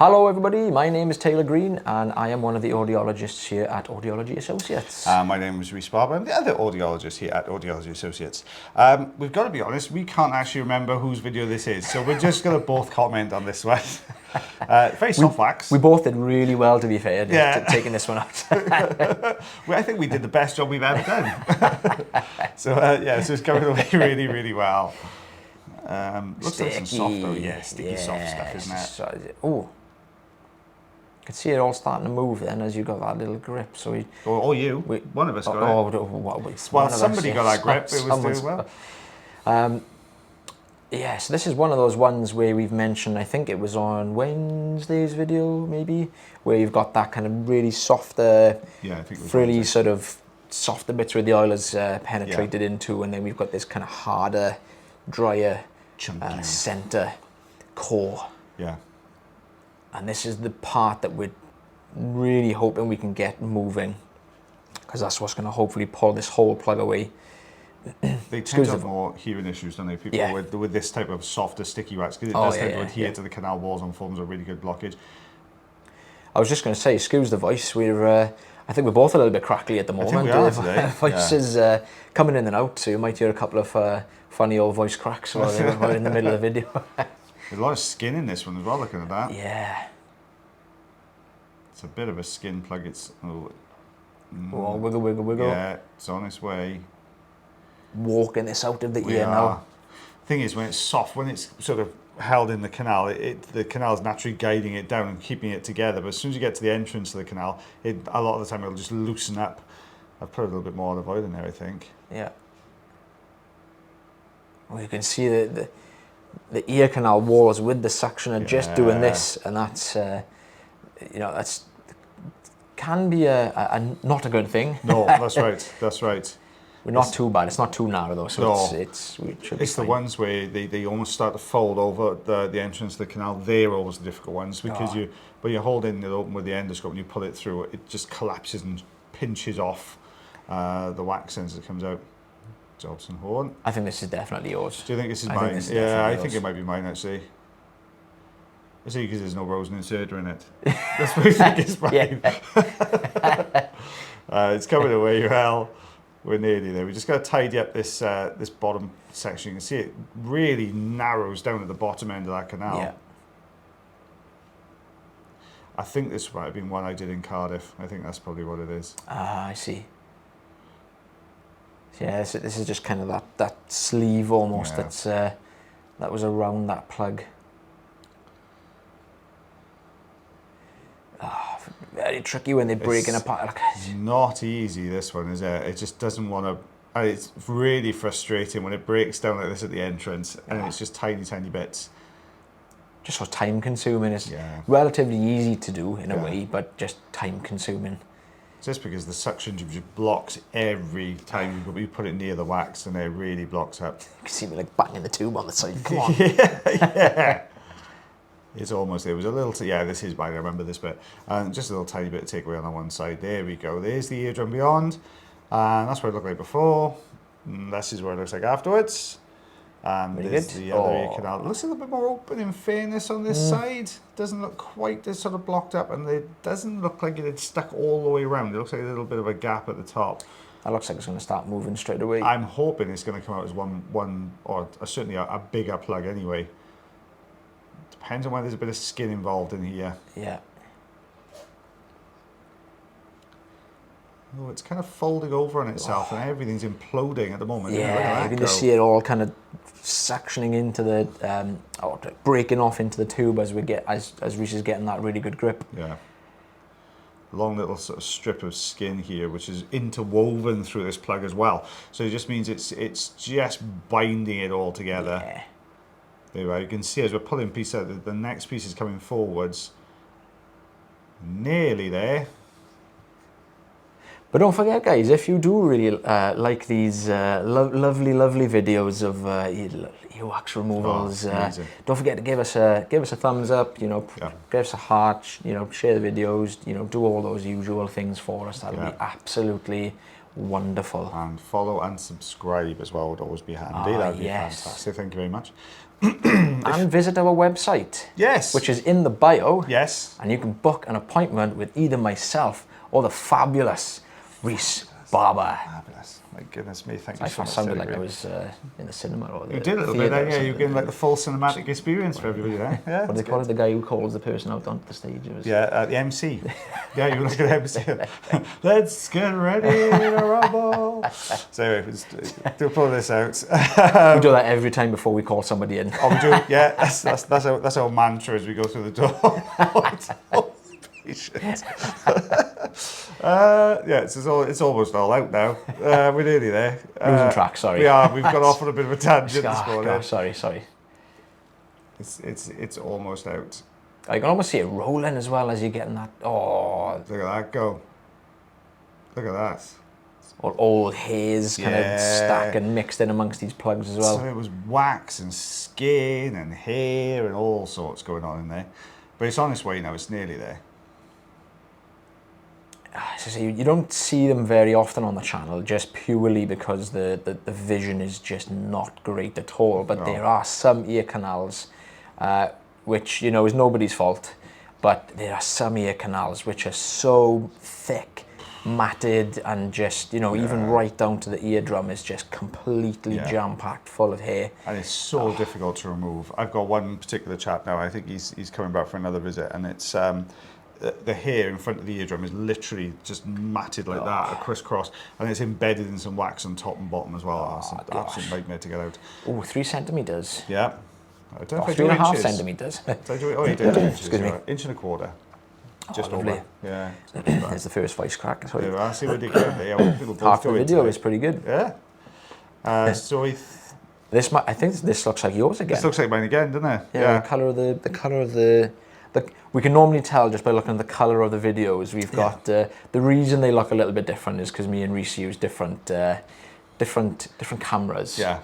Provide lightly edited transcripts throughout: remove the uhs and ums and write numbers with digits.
Hello everybody, my name is Taylor Green and I am one of the audiologists here at Audiology Associates. My name is Rhys Barber. I'm the other audiologist here at Audiology Associates. We've got to be honest, we can't actually remember whose video this is, so we're just going to both comment on this one. Very soft wax. We both did really well, to be fair, taking this one out. Well, I think we did the best job we've ever done. So it's coming away really, really well. Looks like some soft though, sticky soft stuff, isn't it? Oh. You can see it all starting to move then as you got that little grip. So one of us got it. Well, somebody got that grip. It was doing well. So this is one of those ones where we've mentioned, I think it was on Wednesday's video maybe, where you've got that kind of really softer, really sort of softer bits where the oil is penetrated into, and then we've got this kind of harder, drier center core. Yeah. And this is the part that we're really hoping we can get moving, because that's what's going to hopefully pull this whole plug away. They tend to have more hearing issues, don't they, people with this type of softer, sticky wax, because it does tend to adhere to the canal walls and forms a really good blockage. I was just going to say, excuse the voice, I think we're both a little bit crackly at the moment. I think we are today. Voice is coming in and out, so you might hear a couple of funny old voice cracks while we're in the middle of the video. There's a lot of skin in this one as well, looking at that. Yeah. It's a bit of a skin plug. It's... wiggle, wiggle, wiggle. Yeah, it's on its way. Walking this out of the ear now. Thing is, when it's soft, when it's sort of held in the canal, the canal is naturally guiding it down and keeping it together. But as soon as you get to the entrance of the canal, a lot of the time it'll just loosen up. I've put a little bit more olive oil in there, I think. Yeah. Well, you can see the ear canal walls with the suction are just doing this, and that's that's can be a not a good thing. No, that's right. That's right. We're not too bad. It's not too narrow though, so it's the ones where they almost start to fold over the entrance of the canal. They're always the difficult ones, because when you hold in it open with the endoscope and you pull it through, it just collapses and pinches off the wax as it comes out. Jobson horn. I think this is definitely yours. Do you think this is mine? I think it might be mine actually. I see, because there's no Rosen inserter in it. That's what I think it's mine. It's coming away well. We're nearly there. We just got to tidy up this this bottom section. You can see it really narrows down at the bottom end of that canal. Yeah. I think this might have been one I did in Cardiff. I think that's probably what it is. Ah, I see. Yeah, this is just kind of that sleeve almost that was around that plug. Very tricky when they're breaking apart. Not easy, this one, is it? It just doesn't want to... It's really frustrating when it breaks down like this at the entrance, and it's just tiny, tiny bits. Just so time consuming. It's relatively easy to do in a way, but just time consuming. Just because the suction just blocks every time you put it near the wax, and it really blocks up. You can see me like banging the tube on the side. Come on. Yeah. It's almost, it was a little, this is mine, I remember this bit. And just a little tiny bit of takeaway on that one side. There we go. There's the eardrum beyond. And that's what it looked like before. And this is what it looks like afterwards. And there's the other ear canal. It looks a little bit more open, in fairness, on this side. Doesn't look quite as sort of blocked up, and it doesn't look like it had stuck all the way around. It looks like a little bit of a gap at the top. That looks like it's going to start moving straight away. I'm hoping it's going to come out as one or certainly a bigger plug anyway. Depends on whether there's a bit of skin involved in here. Yeah. Oh, it's kind of folding over on itself, and everything's imploding at the moment. Yeah, you can just see it all kind of suctioning into the, breaking off into the tube as Rhys is getting that really good grip. Yeah. Long little sort of strip of skin here, which is interwoven through this plug as well. So it just means it's just binding it all together. Yeah. There you are. You can see as we're pulling piece out, the next piece is coming forwards. Nearly there. But don't forget, guys, if you do really like these lovely videos of earwax removals, don't forget to give us a thumbs up. Give us a heart. Share the videos. Do all those usual things for us. That'll be absolutely wonderful. And follow and subscribe as well would always be handy. That'd be fantastic. Thank you very much. And visit our website. Yes. Which is in the bio. Yes. And you can book an appointment with either myself or the fabulous Rhys Barber. Fabulous. My goodness me, thank you so I much. sounded like I was in the cinema or the You did a little bit, yeah. You're getting like the full cinematic experience for everybody there. Yeah, what do they call it? The guy who calls the person out onto the stage. Yeah, the MC. Yeah, you were like an MC. Let's get ready to rumble. So anyway, do pull this out. We do that every time before we call somebody in. Oh, we do? Yeah, that's our mantra as we go through the door. Yeah, it's almost all out now. We're nearly there. Losing track, sorry. We are. We've got off on a bit of a tangent this morning. God, sorry. It's almost out. I can almost see it rolling as well as you're getting that. Oh, look at that go! Look at that. All hairs kind of stacked and mixed in amongst these plugs as well. So it was wax and skin and hair and all sorts going on in there, but it's on its way now. It's nearly there. So you don't see them very often on the channel, just purely because the vision is just not great at all. But there are some ear canals, which is nobody's fault, but there are some ear canals which are so thick, matted, and just even right down to the eardrum is just completely jam-packed full of hair. And it's so difficult to remove. I've got one particular chap now. I think he's coming back for another visit, and it's. The hair in front of the eardrum is literally just matted like that, a crisscross, and it's embedded in some wax on top and bottom as well. It's an absolute nightmare to get out. Oh, 3 centimetres. Yeah. I don't know if 3.5 centimetres. Did I do it? Oh, you did. Excuse me. Inch and a quarter. Just lovely. over. Yeah. There's the first voice crack. There I see what they get there. Half the video is pretty good. Yeah. So I think this looks like yours again. This looks like mine again, doesn't it? Yeah. The colour of the we can normally tell just by looking at the colour of the videos. We've got the reason they look a little bit different is because me and Rhys use different cameras. Yeah.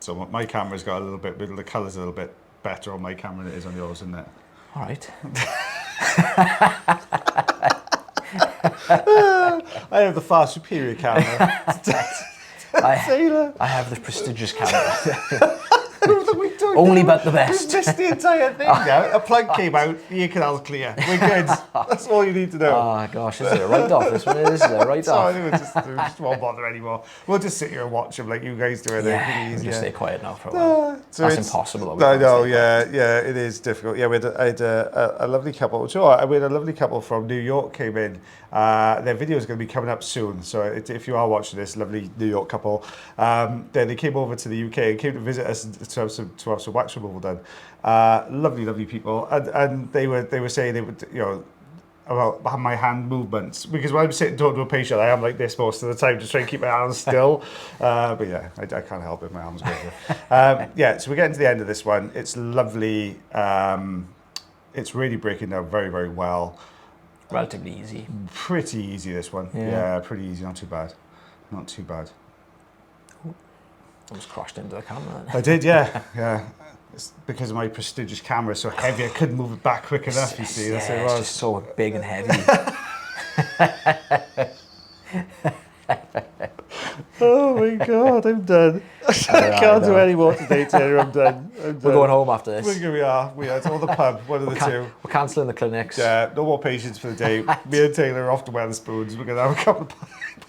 So my camera's got a little bit, the colour's a little bit better on my camera than it is on yours, isn't it? All right. I have the far superior camera. I have the prestigious camera. Only but the best. We've missed the entire thing now. A plug came out, the ear canal's clear. We're good. That's all you need to know. Oh gosh, this is a write-off. This one is a write-off. We just won't bother anymore. We'll just sit here and watch them like you guys do. We'll just stay quiet now for a while. So that's impossible. I know, it is difficult. Yeah, I had a lovely couple. We had a lovely couple from New York came in. Their video is going to be coming up soon. So if you are watching this, lovely New York couple, they came over to the UK and came to visit us to have some wax removal done. Lovely people, and they were saying they would, about my hand movements, because when I'm sitting talking to a patient, I am like this most of the time, just trying to keep my hands still. But yeah, I can't help it. My arms go. So we get into the end of this one. It's lovely. It's really breaking down very, very well. Relatively easy. Pretty easy, this one. Yeah, pretty easy. Not too bad. Not too bad. Almost crashed into the camera then. I did, yeah. It's because of my prestigious camera, so heavy I couldn't move it back quick enough, you see. That's what it was. It's just so big and heavy. Oh my God, I'm done. I can't do any more today, Taylor. I'm done. We're going home after this. We are. It's all the pub, one of the two. We're cancelling the clinics. Yeah, no more patients for the day. Me and Taylor are off to Wetherspoons. We're going to have a couple of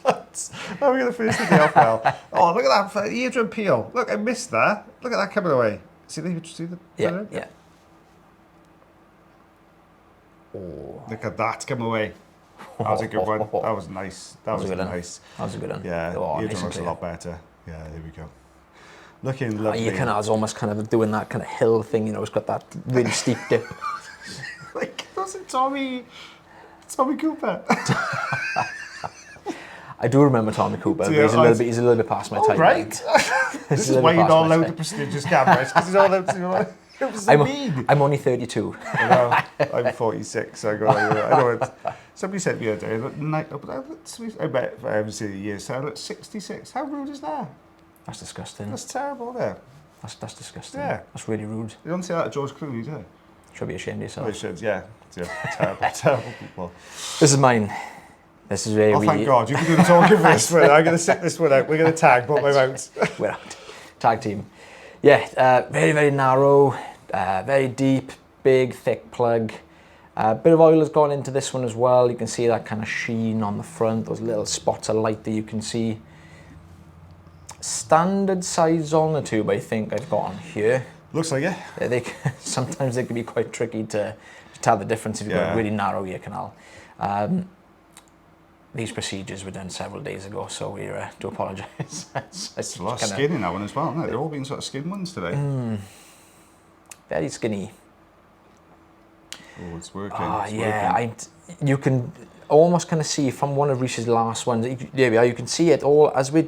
pints. We're going to finish the day off well. Oh, look at that eardrum peel. Look, I missed that. Look at that coming away. See the Yeah. Oh. Look at that come away. That was a good one. That was nice. That was nice. That was a good one. Yeah, eardrum looks a lot better. Yeah, there we go. Looking lovely. Ear canal's almost kind of doing that kind of hill thing, it's got that really steep dip. Like, that's Tommy Cooper. I do remember Tommy Cooper, but he's a little bit past my time. Right. This is why you're not allowed the prestigious cameras, because he's not allowed to. I'm only 32. I know, I'm 46. I know it. Somebody said the other day, I bet if I haven't seen a year, so I look 66. How rude is that? That's disgusting. That's terrible, there. That's disgusting. Yeah. That's really rude. You don't say that to George Clooney, do you? Should be ashamed of yourself. Oh, you should, yeah. Terrible people. This is mine. This is where thank God, you can do the talking for this one. I'm going to sit this one out. We're going to tag, but my mouth. We're out. Tag team. Yeah, very, very narrow, very deep, big, thick plug. A bit of oil has gone into this one as well. You can see that kind of sheen on the front, those little spots of light that you can see. Standard size sonotube, I think I've got on here. Looks like it. Yeah, sometimes they can be quite tricky to tell the difference if you've got a really narrow ear canal. These procedures were done several days ago, so we do apologise. It's a lot of skin in that one as well, isn't it? They're all being sort of skin ones today. Very skinny. Oh, it's working. Oh, it's yeah, working. you can almost kind of see from one of Rhys's last ones, there we are, you can see it all as we're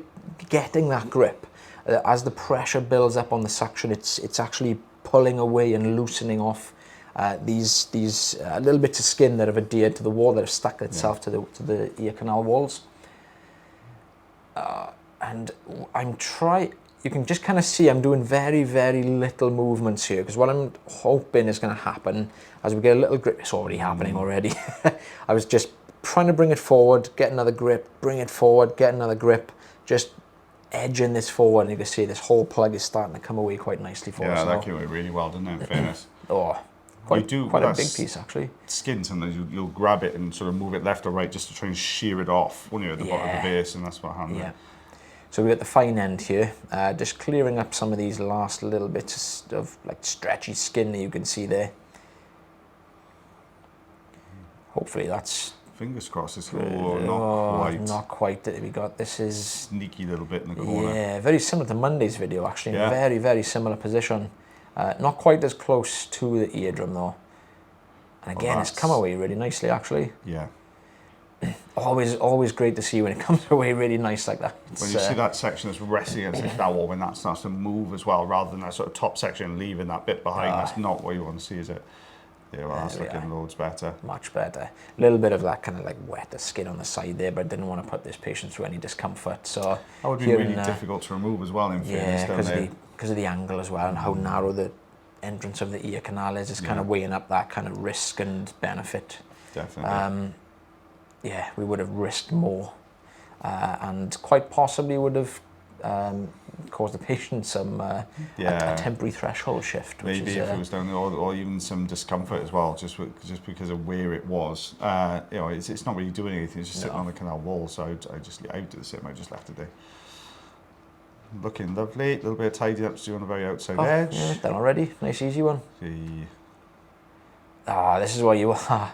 getting that grip. As the pressure builds up on the suction, it's actually pulling away and loosening off these little bits of skin that have adhered to the wall, that have stuck itself to the ear canal walls. And you can just kind of see I'm doing very, very little movements here, because what I'm hoping is going to happen as we get a little grip, it's already happening already. I was just trying to bring it forward, get another grip, bring it forward, get another grip, just edging this forward, and you can see this whole plug is starting to come away quite nicely for us. Yeah, that came away really well, didn't it, in fairness? Oh, quite a big piece actually. Skin, sometimes you'll grab it and sort of move it left or right just to try and shear it off when you're at the bottom of the base, and that's what happened. Yeah. So we got the fine end here, just clearing up some of these last little bits of like stretchy skin that you can see there. Hopefully that's... Fingers crossed. It's not quite. We got this is sneaky little bit in the corner. Yeah, very similar to Monday's video actually. Yeah. Very, very similar position. Not quite as close to the eardrum though. And again, it's come away really nicely actually. Yeah. Always great to see when it comes away really nice like that. When you see that section that's resting against the dowel, when that starts to move as well, rather than that sort of top section leaving that bit behind, that's not what you want to see, is it? Yeah, well, that's looking loads better. Much better. A little bit of that kind of like wetter skin on the side there, but I didn't want to put this patient through any discomfort. So that would be really difficult to remove as well, in fairness, because of the angle as well, and how narrow the entrance of the ear canal is. It's kind of weighing up that kind of risk and benefit. Definitely. Yeah, we would have risked more, and quite possibly would have caused the patient some a temporary threshold shift. Maybe if it was down there, or even some discomfort as well, just because of where it was. You know, it's not really doing anything. It's just sitting on the canal wall. So I did the same. I just left it there. Looking lovely. A little bit of tidy up to do on the very outside edge. Yeah, done already. Nice easy one. This is what you are.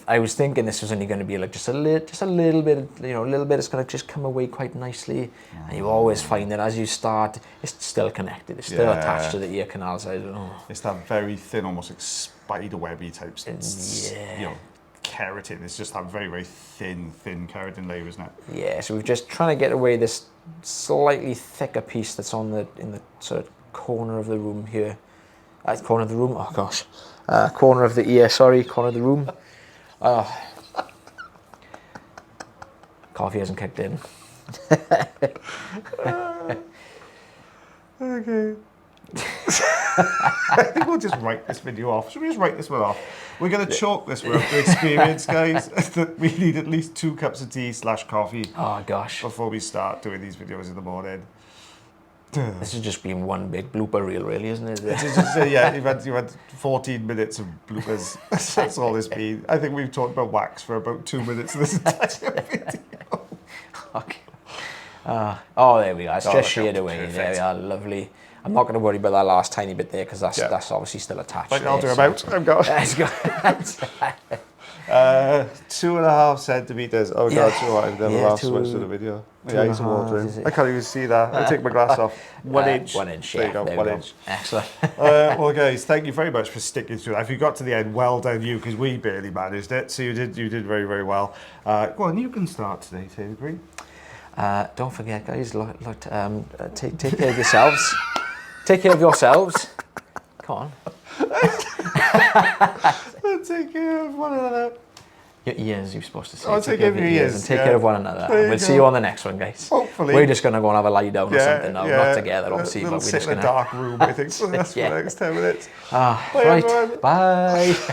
I was thinking this was only going to be like just a little bit, you know, a little bit. It's going to just come away quite nicely, and you always find that as you start, it's still connected. It's still attached to the ear canal. So it's that very thin, almost like spider webby type. You know, keratin. It's just that very, very thin keratin layer, isn't it? Yeah. So we're just trying to get away this slightly thicker piece that's in the sort of corner of the room here. Corner of the room. Oh gosh. Corner of the ear. Sorry, corner of the room. Coffee hasn't kicked in. Okay. I think we'll just write this video off. Should we just write this one off? We're going to chalk this one up to experience, guys. That we need at least 2 cups of tea / coffee. Oh gosh. Before we start doing these videos in the morning. This has just been one big blooper reel, really, isn't it? Yeah, you've had 14 minutes of bloopers. That's all it's been. I think we've talked about wax for about 2 minutes of this entire video. Okay. There we go. It's just sheared away. Perfect. There we are. Lovely. I'm not going to worry about that last tiny bit there because that's obviously still attached. But I'll do about. I've got. 2.5 centimeters. Oh god, I've never laughed so much in the video. My eyes are watering. I can't even see that. I take my glass off. 1 inch. 1 inch. There you go. 1 inch. Excellent. Well, guys, thank you very much for sticking through that. If you got to the end, well done you, because we barely managed it. So you did very, very well. Go on, you can start today, Taylor Green. Don't forget, guys. Take care of yourselves. Take care of yourselves. Come on. Take care of one another. Your ears, you're supposed to say. Take care of your ears. And take care of one another. We'll see you on the next one, guys. Hopefully. We're just going to go and have a lie down or something now. Not together, obviously. We'll sit in a dark room, I think, for the next 10 minutes. Bye, everyone. Bye.